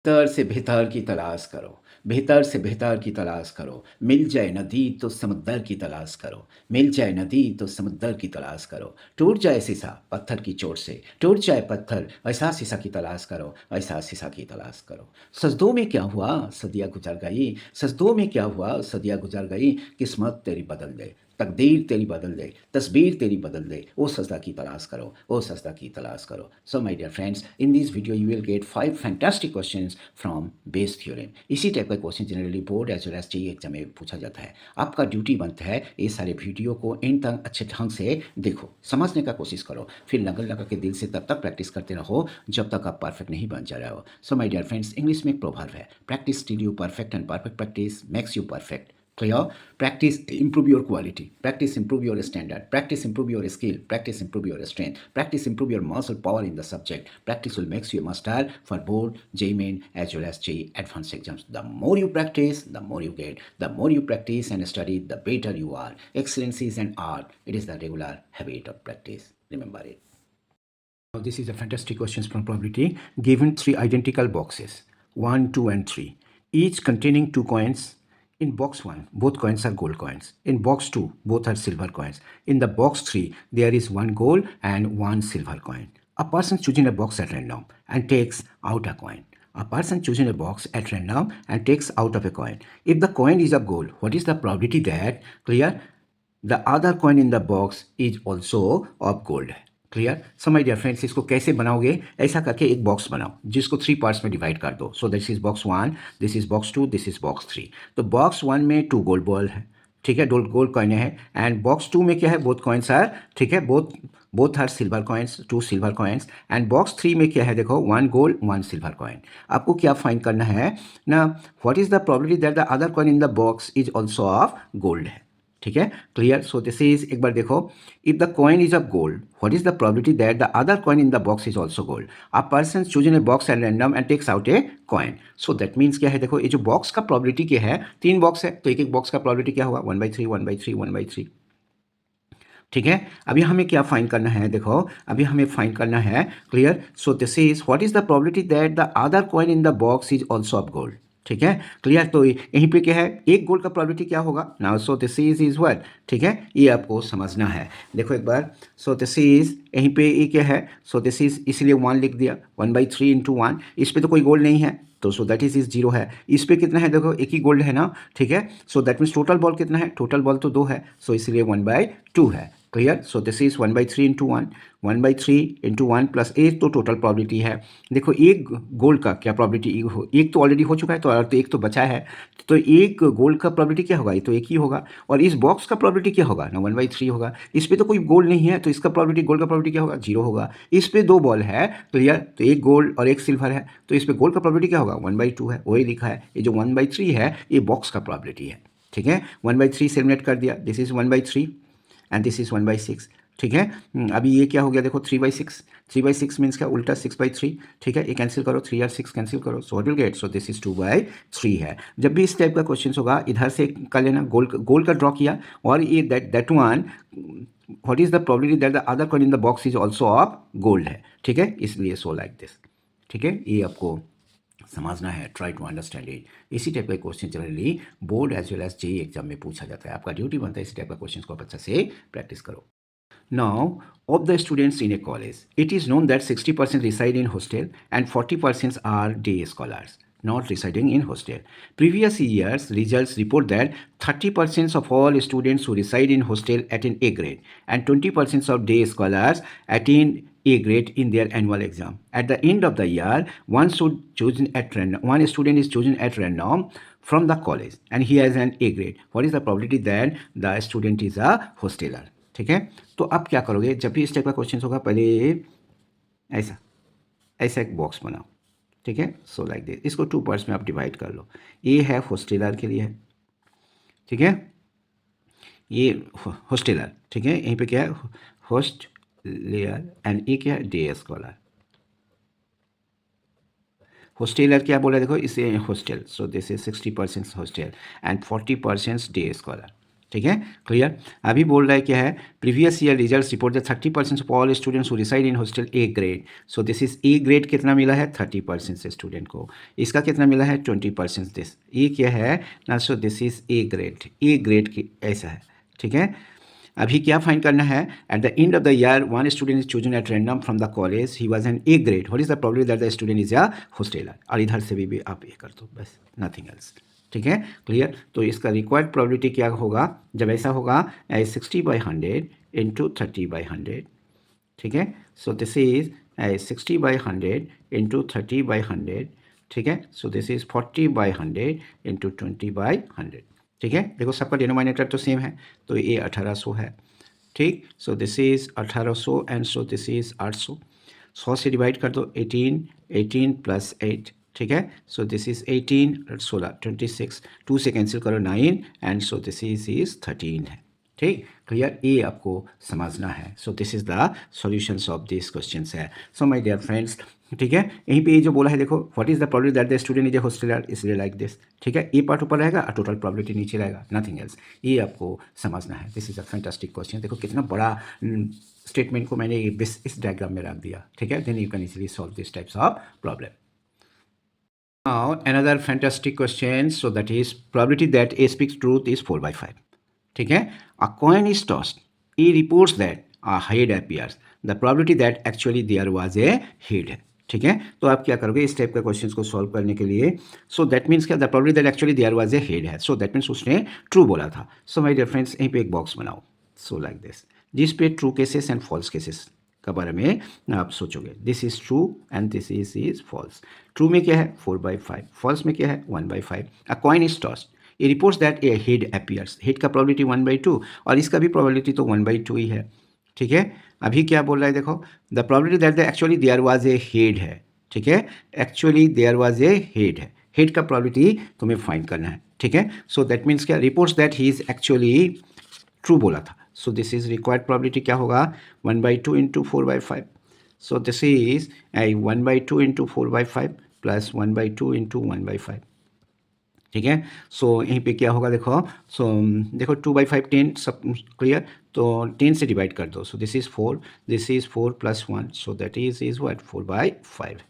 बेहतर से बेहतर की तलाश करो, बेहतर से बेहतर की तलाश करो। मिल जाए नदी तो समुद्र की तलाश करो, मिल जाए नदी तो समुद्र की तलाश करो। टूट जाए शीशा पत्थर की चोट से, टूट जाए पत्थर ऐसा शीशा की तलाश करो, ऐसा शीशा की तलाश करो। सजदों में क्या हुआ सदियाँ गुजर गई, सजदों में क्या हुआ सदियाँ गुजर गई। किस्मत तेरी बदल दे, तकदीर तेरी बदल दे, तस्वीर तेरी बदल दे। ओ सजदा की तलाश करो, ओ सजदा की तलाश करो। So my dear friends, in this video you will get 5 fantastic questions from Bayes theorem. इसी टाइप का question generally board as well as JEE exam में पूछा जाता है। आपका ड्यूटी बनता है ये सारे वीडियो को एंड तक अच्छे ढंग से देखो, समझने का कोशिश करो, फिर लगन लगा के दिल से तब तक प्रैक्टिस करते रहो जब तक आप परफेक्ट नहीं बन जा रहे हो। So my dear friends, English में एक प्रोवर्ब है, practice till you perfect and perfect practice makes you perfect. Clear? Practice improve your quality, practice improve your standard, practice improve your skill, practice improve your strength, practice improve your muscle power in the subject. Practice will make you a master for board, JEE main as well as JEE advanced exams. The more you practice, the more you get. The more you practice and study, the better you are. Excellence is an art, it is the regular habit of practice, remember it. Now this is a fantastic questions from probability. Given three identical boxes, 1, 2 and 3, each containing 2 coins. In box 1, both coins are gold coins. In box 2, both are silver coins. In the box 3, there is 1 gold and 1 silver coin. A person choosing a box at random and takes out a coin. A person choosing a box at random and takes out of a coin. If the coin is of gold, what is the probability that, clear, the other coin in the box is also of gold? Clear? So my dear friends, इसको कैसे बनाओगे? ऐसा करके एक box बनाओ जिसको 3 parts में divide कर दो। सो this is box 1, this is box 2, this is box 3। तो बॉक्स 1 में 2 गोल्ड बॉल है, ठीक है, 2 गोल्ड कॉइन है। एंड बॉक्स 2 में क्या है? बोथ कॉइन्स आर, ठीक है, both are silver coins, 2 silver coins. And box 3 में क्या है? देखो, 1 गोल्ड 1 सिल्वर कॉइन। आपको क्या फाइंड करना है ना? What is the probability that the other coin in the box is also of gold है, ठीक है, क्लियर? सो दिस इज, एक बार देखो, if the coin is of gold, what is the probability that the other coin in the box is also gold? A person choose in a box and random and takes out a coin. So that means क्या है? देखो, ये जो box का probability क्या है, 3 box है तो एक एक बॉक्स का प्रोबेबिलिटी क्या होगा? 1/3 1/3 1/3, ठीक है। अभी हमें क्या फाइंड करना है? देखो, अभी हमें फाइंड करना है, clear? So this is what is the probability that the other coin in the box is also of gold, ठीक है, क्लियर? तो यहीं पे क्या है? एक गोल्ड का प्रोबेबिलिटी क्या होगा now? So this is what, ठीक है, ये आपको समझना है। देखो एक बार, सो दिस इज, यहीं पे ये क्या है? सो दिस इज, इसलिए 1 लिख दिया, 1/3 इंटू 1। इस पे तो कोई गोल्ड नहीं है तो सो दैट इज 0 है। इस पे कितना है? देखो, एक ही गोल्ड है ना, ठीक है। So that means total ball कितना है? टोटल बॉल तो 2 है, सो इसलिए 1/2 है, clear? So this is 1/3 into 1, 1/3 into 1 plus एक तो टोटल प्रॉबिलिटी है। देखो, एक गोल्ड का क्या प्रॉबिलिटी? एक तो ऑलरेडी हो चुका है तो एक तो बचा है, तो एक गोल्ड का प्रॉबिलिटी क्या होगा? ये तो एक ही होगा। और इस बॉक्स का प्रॉबिलिटी क्या होगा ना? 1/3 होगा। इस पे तो कोई गोल्ड नहीं है तो इसका प्रॉबिलिटी, गोल्ड का प्रॉबिलिटी क्या होगा? 0 होगा। इस पे 2 बॉल है, क्लियर? तो एक गोल्ड और एक सिल्वर है, तो इस पे गोल्ड का प्रॉबिलिटी क्या होगा? 1/2 है, वही लिखा है। ये जो 1/3 है ये बॉक्स का प्रॉबिलिटी है, ठीक है। 1/3 से एलिमिनेट कर दिया, this is 1/3 and this is 1/6, ठीक है। अभी ये क्या हो गया? देखो, 3/6, 3/6 मीन्स क्या? उल्टा 6/3, ठीक है। ये कैंसिल करो, 3 और 6 कैंसिल करो, so what will get? So this is 2/3 है। जब भी इस टाइप का क्वेश्चन होगा, इधर से कर लेना, गोल्ड का ड्रॉ किया, और ये that one, what is the probability that the other coin in the box is also of gold है, ठीक है, इसलिए सो लाइक दिस, ठीक है। ये आपको समझना है, ट्राई टू अंडरस्टैंड इट। इसी टाइप का question generally board as well as JEE exam में पूछा जाता है। आपका ड्यूटी बनता है इसी टाइप का क्वेश्चन को आप अच्छा से प्रैक्टिस करो। Now, of the students in a college, it is known that 60% reside in hostel and 40% are day scholars, not residing in hostel. Previous years' results report that 30% of all students who reside in hostel attain A grade and 20% of day scholars attain A grade in their annual exam. At the end of the year, one student is chosen at random from the college and he has an A grade. What is the probability that the student is a hosteler? ठीक है। तो आप क्या करोगे? जब भी इस type का क्वेश्चन होगा, पहले ऐसा ऐसा एक बॉक्स बनाओ, ठीक है। सो लाइक दिस, इसको 2 पार्ट्स में आप डिवाइड कर लो। ये है होस्टेलर के लिए है, ठीक है, ये होस्टेलर, ठीक है। यहीं पे क्या है? होस्ट लेयर, एंड ये क्या है? Day scholar. होस्टेलर क्या बोला? देखो, इसे hostel, so this is 60% hostel and 40% day scholar, ठीक है, क्लियर। अभी बोल रहा है क्या है, previous year result report the 30% of all students who reside in hostel A grade. So this is A grade कितना मिला है 30% से स्टूडेंट को, इसका कितना मिला है 20% दिस, ये क्या है ना, सो दिस इज ए ग्रेड की ऐसा है, ठीक है। अभी क्या फाइंड करना है, at the end of the year one student is chosen at random from the college, he was an A grade, what is the probability that the student is a hosteler. और इधर से भी आप ये कर दो बस, नथिंग एल्स, ठीक है, क्लियर। तो इसका रिक्वायर्ड प्रोबेबिलिटी क्या होगा, जब ऐसा होगा 60/100 इंटू 30/100, ठीक है। सो दिस इज 60/100 इंटू 30/100, ठीक है। सो दिस इज 40/100 इंटू 20/100, ठीक है। देखो सबका डिनोमिनेटर तो सेम है, तो ये 1800 है, ठीक। सो this is 1800 and so this is 800, 100 से डिवाइड कर दो, 18, 18 प्लस 8, ठीक है। सो दिस इज 18, 16, 26, 2 से कैंसिल करो 9 एंड सो दिस इज 13 है, ठीक, क्लियर। ये आपको समझना है। So this is the solutions of this questions है। सो माय डियर फ्रेंड्स, ठीक है, यहीं पे ये जो बोला है देखो, what is the probability that the student is a hosteller, इसलिए लाइक दिस, ठीक है। ये पार्ट ऊपर रहेगा और टोटल प्रोबेबिलिटी नीचे रहेगा, नथिंग एल्स, ये आपको समझना है। This is a fantastic question. देखो कितना बड़ा स्टेटमेंट को मैंने इस डायग्राम में रख दिया, ठीक है। Then you can easily solve this types of problem. Now another fantastic question, so that is probability that A speaks truth is 4/5, ठीक है। A coin is tossed, A reports that a head appears, the probability that actually there was a head है, ठीक है। तो आप क्या करोगे इस टाइप का क्वेश्चंस को सॉल्व करने के लिए, सो दैट मीन्स क्या, the probability that actually there was a head है, सो दैट मीन्स उसने ट्रू बोला था। सो माय डियर फ्रेंड्स, यहीं पे एक बॉक्स बनाओ, सो लाइक दिस, जिस पे true cases and false cases का बारे में आप सोचोगे। This is true and this is false. True में क्या है 4/5, फॉल्स में क्या है 1/5। अ कॉइन इज टॉस्ड, ये reports that a head appears, head का प्रोबेबिलिटी 1/2 और इसका भी प्रोबेबिलिटी तो 1/2 ही है, ठीक है। अभी क्या बोल रहा है देखो, the probability that actually there was a head है, ठीक है। Actually there was a head है, हेड का प्रोबेबिलिटी तुम्हें फाइंड करना है, ठीक है। सो दैट मीन्स क्या, reports that he is actually true बोला था। So this is required probability क्या होगा 1/2 into 4/5। So this is 1/2 into 4/5 plus 1/2 into 1/5, ठीक है। सो यहीं पे क्या होगा देखो, सो देखो 2/5 10 सब क्लियर, तो 10 से डिवाइड कर दो। सो this is 4, this is 4 plus 1, so that is what 4/5,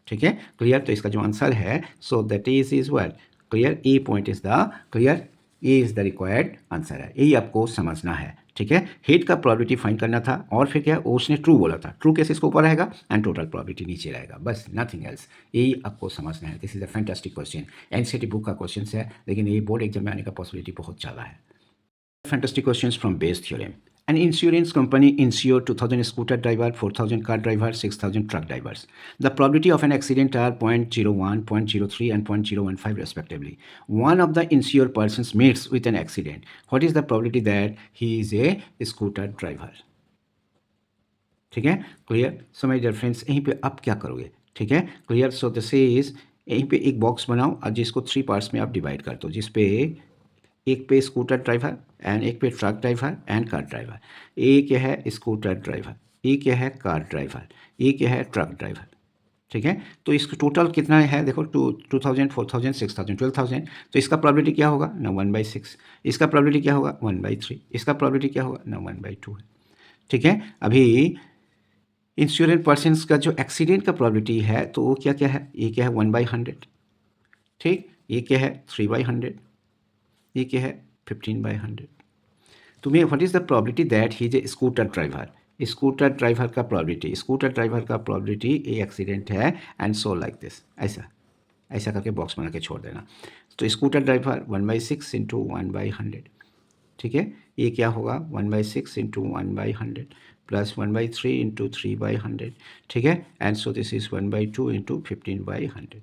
ठीक है, क्लियर। तो इसका जो आंसर है, so that is what clear, A point is the clear, A is the required answer है, यही आपको समझना है, ठीक है। हेड का प्रोबेबिलिटी फाइंड करना था और फिर क्या उसने ट्रू बोला था, ट्रू केस इसको ऊपर रहेगा एंड टोटल प्रोबेबिलिटी नीचे रहेगा, बस नथिंग एल्स, यही आपको समझना है। This is a fantastic question, NCERT book का क्वेश्चन है, लेकिन ये बोर्ड एग्जाम में आने का पॉसिबिलिटी बहुत ज़्यादा है। Fantastic questions from Bayes theorem. An insurance company insured 2000 scooter driver, 4000 car driver, 6000 truck drivers. The probability of an accident are 0.01, 0.03 and 0.015 respectively. One of the insured persons meets with an accident. What is the probability that he is a scooter driver? ठीक है, clear. So my dear friends, यहीं पे आप क्या करोगे, ठीक है, clear. So this is, यहीं पे एक बॉक्स बनाओ और जिसको 3 पार्ट्स में आप डिवाइड कर दो, जिस पे एक पे स्कूटर ड्राइवर एंड एक पे truck driver and car driver. ए क्या है स्कूटर ड्राइवर, ए क्या है कार ड्राइवर, ए क्या है ट्रक ड्राइवर, ठीक है। तो इसका टोटल कितना है देखो, 2000, 4000, 6000, 12000। तो इसका प्रोबेबिलिटी क्या होगा ना 1/6, इसका प्रोबेबिलिटी क्या होगा 1/3, इसका प्रोबेबिलिटी क्या होगा ना 1/2 है, ठीक है। अभी इंश्योरेंस पर्सन्स का जो एक्सीडेंट का प्रोबेबिलिटी है, तो वो क्या क्या है, ये क्या है 1/100, ठीक, ये क्या है 3/100, ये क्या है 15/100। तुम्हें what is the probability that he is a scooter driver, scooter driver का प्रोबेबिलिटी, स्कूटर ड्राइवर का प्रोबेबिलिटी, ये एक्सीडेंट है एंड सो लाइक दिस, ऐसा ऐसा करके बॉक्स बना के छोड़ देना। तो स्कूटर ड्राइवर 1/6 इंटू 1/100, ठीक है। ये क्या होगा 1/6 इंटू 1/100 प्लस 1/3 इंटू 3/100, ठीक है। And so this is 1/2 into 15/100,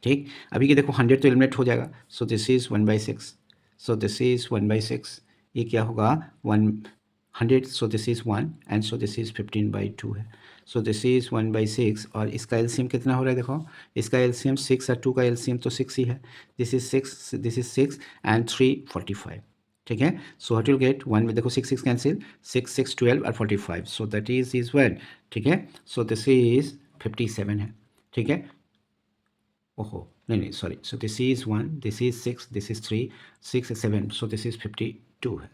ठीक। अभी ये देखो 100 तो एलिमिनेट हो जाएगा, सो this is 1/6, so this is 1/6, ये क्या होगा 100, सो this is 1 and so this is 15/2 है। सो दिस इज 1/6 और इसका एलसीएम कितना हो रहा है देखो, इसका एलसीएम 6 और 2 का एलसीएम तो 6 ही है। This is 6, this is 6 and 3 45, ठीक है। सो व्हाट विल गेट 1 में देखो 6 6 कैंसिल, 6 6 12 और 45, सो दैट इज 1, ठीक है। सो दिस इज 57 है, ठीक है। ओहो नहीं नहीं sorry, so this is 1, this is 6, this is 3, 6 7, so this is 52 है।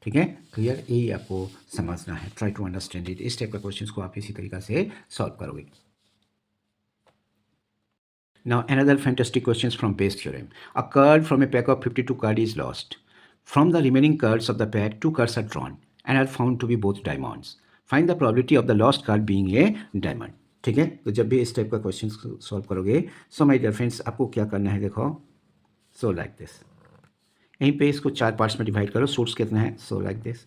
ठीक है, क्लियर? यही आपको समझना है, ट्राई टू अंडरस्टैंड इट। इस टाइप का क्वेश्चंस को आप इसी तरीका से सॉल्व करोगे। Now another fantastic questions from base theorem. A card from a pack of 52 cards is lost. From the remaining cards of the pack, 2 cards are drawn and are found to be both diamonds. Find the probability of the lost card being a diamond. ठीक है, तो जब भी इस type का question solve करोगे, सो my dear friends, आपको क्या करना है, देखो, सो लाइक दिस, यहीं पे इसको 4 पार्ट्स में डिवाइड करो। सूट्स कितना है, सो लाइक दिस,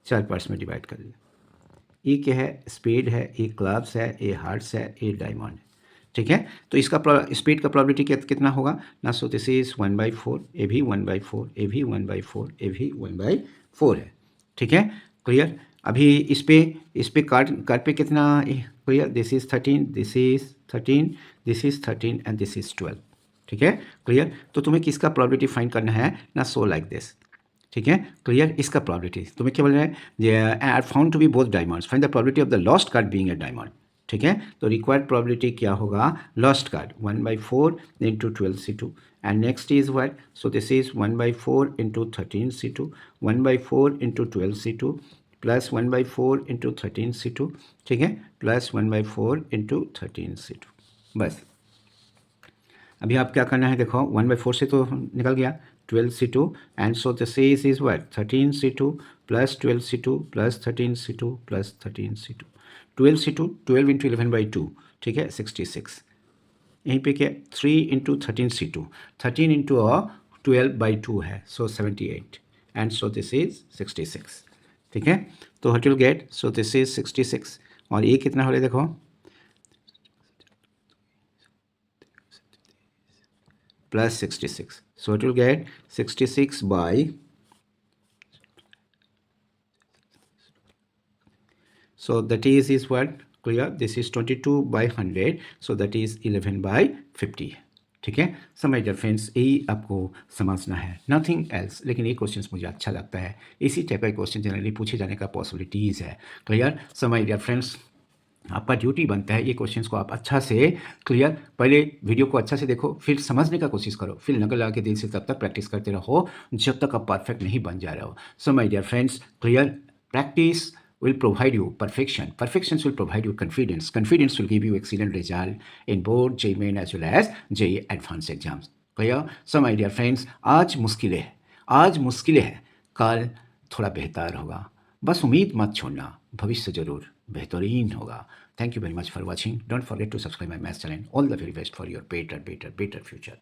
4 पार्ट्स में डिवाइड कर लिया। ये क्या है, स्पेड है, ये क्लब्स है, ये हार्ट्स है, ये डायमंड है। ठीक है, तो इसका स्पेड का प्रोबेबिलिटी कितना होगा ना, सो दिस इज 1/4, ए भी 1/4, ए भी 1/4, ए भी 1/4 है। ठीक है, क्लियर? अभी इस पे कार्ड पे कितना, clear? This is 13, this is 13, this is 13 and this is 12। ठीक है, क्लियर? तो तुम्हें किसका प्रोबेबिलिटी फाइंड करना है ना, सो लाइक दिस। ठीक है, क्लियर? इसका प्रोबेबिलिटी तुम्हें क्या बोल रहा है, are found to be both diamonds, find the probability of the lost card being a diamond. ठीक है, तो रिक्वायर्ड प्रोबेबिलिटी क्या होगा, lost card 1/4 into 12c2 and next is what, so this is 1/4 into 13c2, 1/4 into 12c2 plus 1/4 into 13c2। ठीक है, plus 1/4 into 13c2। बस अभी आप क्या करना है, देखो 1/4 से तो निकल गया, 12c2 and so this is what 13c2 plus 12c2 plus 13c2 plus 13c2, 12c2, 12 into 11/2, ठीक है, 66। यहीं पे क्या 3 इंटू 13c2, 13 इंटू 12/2 है, सो 78 एंड सो दिस इज 66। ठीक है, तो what will get, so this is 66 और ये कितना हो रहा है, देखो plus 66. So it will get 66 by, so that is what, clear? This is 22/100, so that is 11/50. ठीक है, समझ गए फ्रेंड्स, यही आपको समझना है, नथिंग एल्स। लेकिन ये क्वेश्चन मुझे अच्छा लगता है, इसी टाइप का क्वेश्चन जनरली पूछे जाने का पॉसिबिलिटीज़ है। क्लियर, समझ गए फ्रेंड्स? आपका ड्यूटी बनता है ये क्वेश्चंस को आप अच्छा से, क्लियर, पहले वीडियो को अच्छा से देखो, फिर समझने का कोशिश करो, फिर नकल लगा के दिल से तब तक प्रैक्टिस करते रहो जब तक आप परफेक्ट नहीं बन जा रहे हो। So my dear friends, clear, practice will provide you perfection, perfections will provide you confidence, confidence will give you excellent result in both JEE Main as well as JEE advanced exams. clear? So my dear friends, आज मुश्किलें है, कल थोड़ा बेहतर होगा, बस उम्मीद मत छोड़ना, भविष्य जरूर बेहतरीन होगा। Thank you very much for watching. Don't forget to subscribe my math channel. All the very best for your better future.